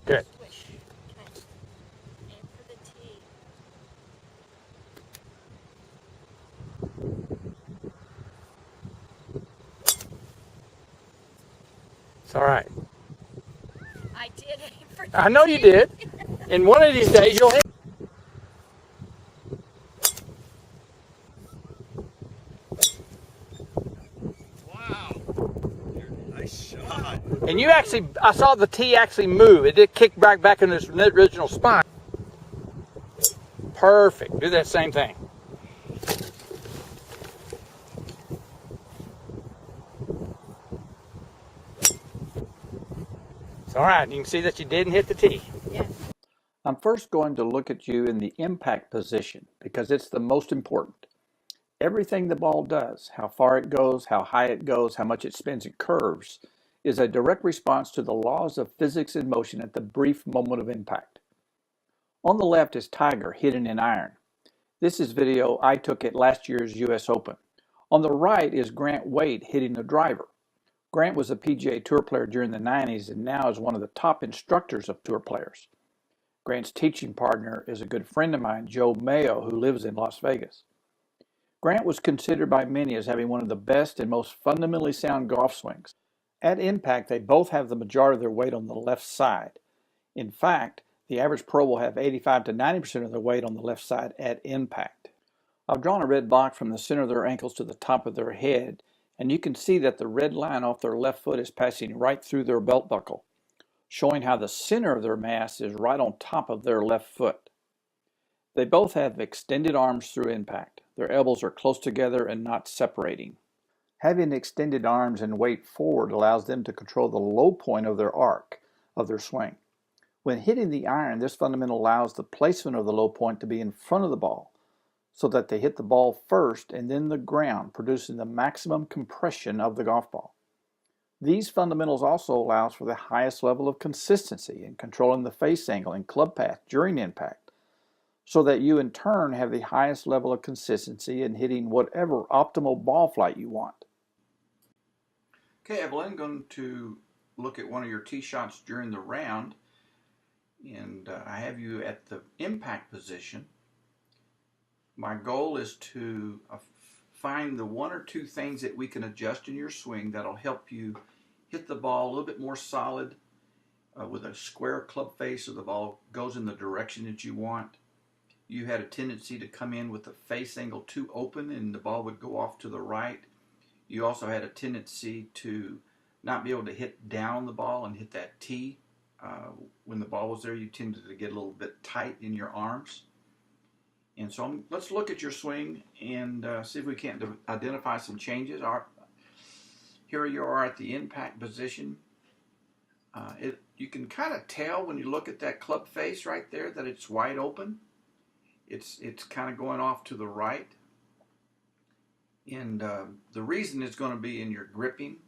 Good. It's all right. I did aim for the I know you did. And one of these days you'll hit. Wow. Nice shot. And you actually, I saw the tee actually move. It did kick back in its original spot. Perfect. Do that same thing. It's all right. You can see that you didn't hit the tee. Yeah. I'm first going to look at you in the impact position because it's the most important. Everything the ball does, how far it goes, how high it goes, how much it spins and curves, is a direct response to the laws of physics in motion at the brief moment of impact. On the left is Tiger hitting an iron. This is video I took at last year's US Open. On the right is Grant Wade hitting the driver. Grant was a PGA Tour player during the 90s and now is one of the top instructors of tour players. Grant's teaching partner is a good friend of mine, Joe Mayo, who lives in Las Vegas. Grant was considered by many as having one of the best and most fundamentally sound golf swings. At impact, they both have the majority of their weight on the left side. In fact, the average pro will have 85 to 90% of their weight on the left side at impact. I've drawn a red block from the center of their ankles to the top of their head, and you can see that the red line off their left foot is passing right through their belt buckle, showing how the center of their mass is right on top of their left foot. They both have extended arms through impact. Their elbows are close together and not separating. Having extended arms and weight forward allows them to control the low point of their arc of their swing. When hitting the iron, this fundamental allows the placement of the low point to be in front of the ball, so that they hit the ball first and then the ground, producing the maximum compression of the golf ball. These fundamentals also allows for the highest level of consistency in controlling the face angle and club path during impact, so that you in turn have the highest level of consistency in hitting whatever optimal ball flight you want. Okay, Evelyn, I'm going to look at one of your tee shots during the round, and I have you at the impact position. My goal is to find the one or two things that we can adjust in your swing that'll help you hit the ball a little bit more solid with a square club face so the ball goes in the direction that you want. You had a tendency to come in with the face angle too open and the ball would go off to the right. You also had a tendency to not be able to hit down the ball and hit that tee. When the ball was there, you tended to get a little bit tight in your arms. And so let's look at your swing and see if we can't identify some changes. Here you are at the impact position. You can kind of tell when you look at that club face right there that it's wide open. It's kind of going off to the right. And the reason is going to be in your gripping.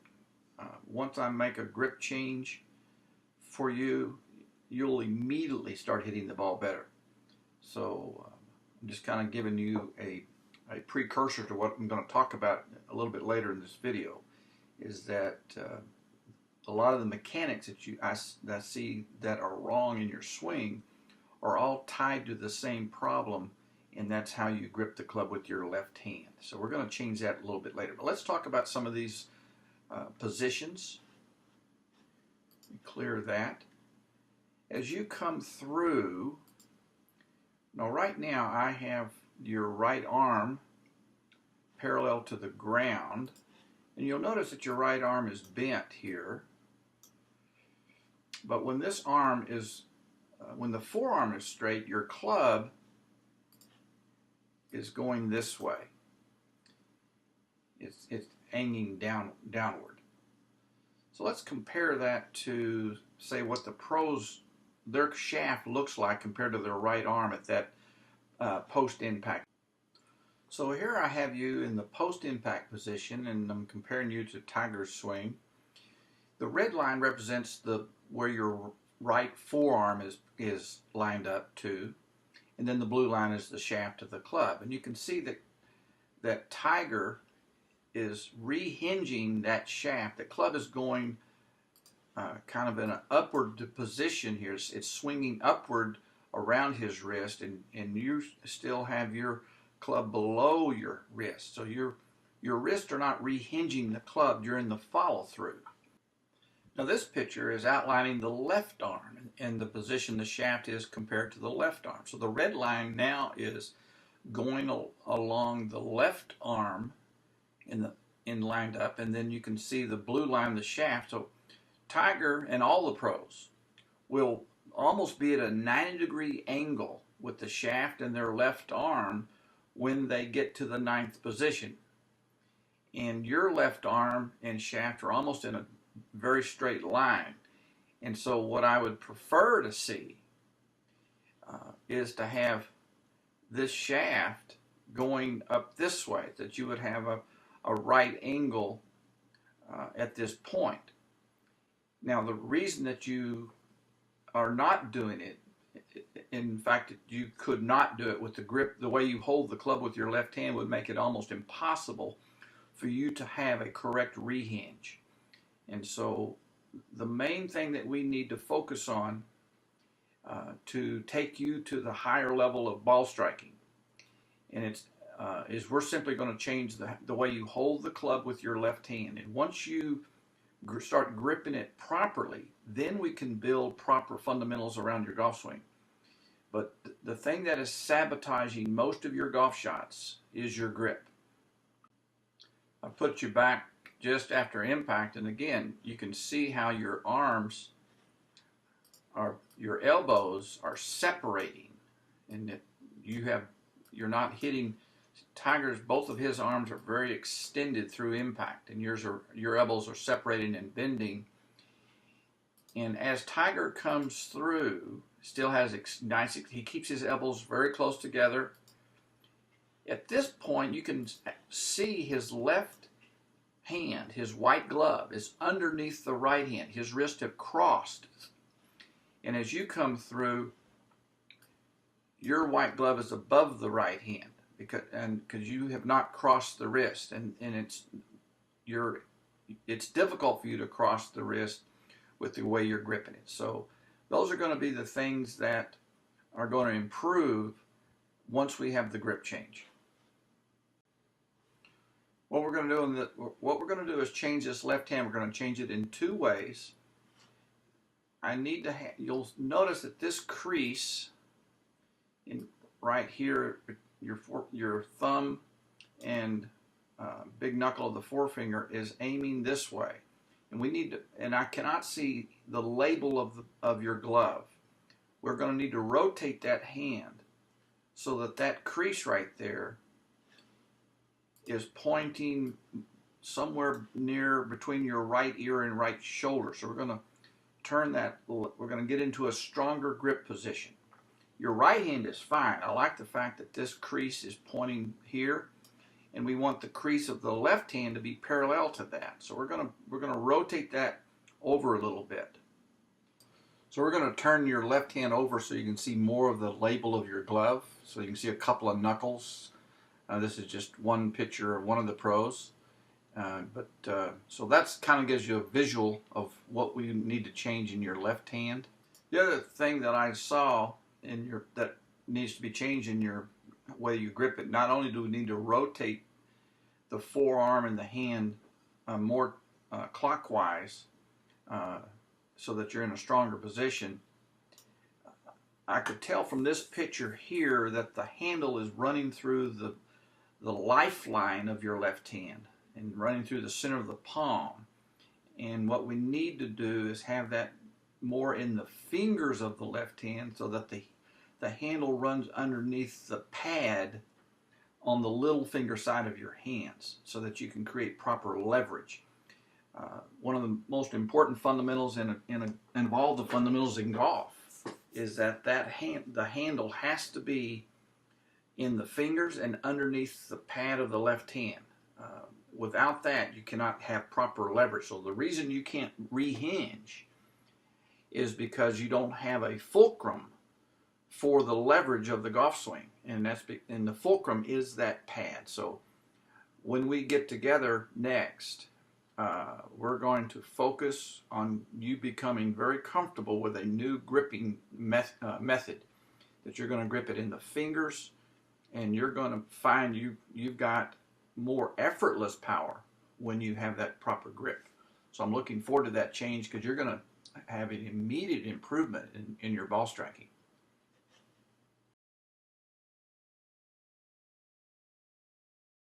Once I make a grip change for you, you'll immediately start hitting the ball better. So I'm just kind of giving you a precursor to what I'm going to talk about a little bit later in this video, is that a lot of the mechanics that I see that are wrong in your swing are all tied to the same problem, and that's how you grip the club with your left hand. So we're going to change that a little bit later. But let's talk about some of these positions. Clear that. As you come through, now right now I have your right arm parallel to the ground, and you'll notice that your right arm is bent here. But when this arm is when the forearm is straight, your club is going this way. It's hanging downward. So let's compare that to, say, what the pros, their shaft looks like compared to their right arm at that post-impact. So here I have you in the post-impact position, and I'm comparing you to Tiger's swing. The red line represents where your right forearm is lined up to, and then the blue line is the shaft of the club. And you can see that Tiger is rehinging that shaft. The club is going kind of in an upward position here. It's swinging upward around his wrist, and you still have your club below your wrist. So your wrists are not rehinging the club during the follow through. Now this picture is outlining the left arm and the position the shaft is compared to the left arm. So the red line now is going along the left arm in lined up, and then you can see the blue line, the shaft. So Tiger and all the pros will almost be at a 90-degree angle with the shaft and their left arm when they get to the ninth position. And your left arm and shaft are almost in a very straight line. And so what I would prefer to see is to have this shaft going up this way, that you would have a right angle at this point. Now the reason that you are not doing it, in fact you could not do it with the grip, the way you hold the club with your left hand would make it almost impossible for you to have a correct rehinge. And so the main thing that we need to focus on to take you to the higher level of ball striking, and is we're simply going to change the way you hold the club with your left hand. And once you start gripping it properly, then we can build proper fundamentals around your golf swing. But the thing that is sabotaging most of your golf shots is your grip. I put you back just after impact, and again, you can see how your arms your elbows are separating, and that you're not hitting. Tiger's, both of his arms are very extended through impact, and your elbows are separating and bending. And as Tiger comes through, still has he keeps his elbows very close together. At this point, you can see his left hand, his white glove, is underneath the right hand. His wrists have crossed. And as you come through, your white glove is above the right hand because you have not crossed the wrist, and it's difficult for you to cross the wrist with the way you're gripping it. So those are going to be the things that are going to improve once we have the grip change. What we're going to do is change this left hand. We're going to change it in two ways. You'll notice that this crease right here, your thumb and big knuckle of the forefinger is aiming this way, and I cannot see the label of your glove. We're going to need to rotate that hand so that crease right there is pointing somewhere near between your right ear and right shoulder. So we're going to turn that. We're going to get into a stronger grip position. Your right hand is fine. I like the fact that this crease is pointing here, and we want the crease of the left hand to be parallel to that. So we're going to rotate that over a little bit. So we're going to turn your left hand over so you can see more of the label of your glove. So you can see a couple of knuckles. This is just one picture of one of the pros. So that's kind of gives you a visual of what we need to change in your left hand. The other thing that I saw that needs to be changed in your way you grip it, not only do we need to rotate the forearm and the hand more clockwise so that you're in a stronger position. I could tell from this picture here that the handle is running through the lifeline of your left hand and running through the center of the palm. And what we need to do is have that more in the fingers of the left hand so that the handle runs underneath the pad on the little finger side of your hands so that you can create proper leverage. One of the most important fundamentals in all the fundamentals in golf is that the handle has to be in the fingers and underneath the pad of the left hand. Without that, you cannot have proper leverage. So the reason you can't rehinge is because you don't have a fulcrum for the leverage of the golf swing, and the fulcrum is that pad. So when we get together next, we're going to focus on you becoming very comfortable with a new gripping method that you're going to grip it in the fingers, and you're going to find you've got more effortless power when you have that proper grip. So I'm looking forward to that change because you're going to have an immediate improvement in your ball striking.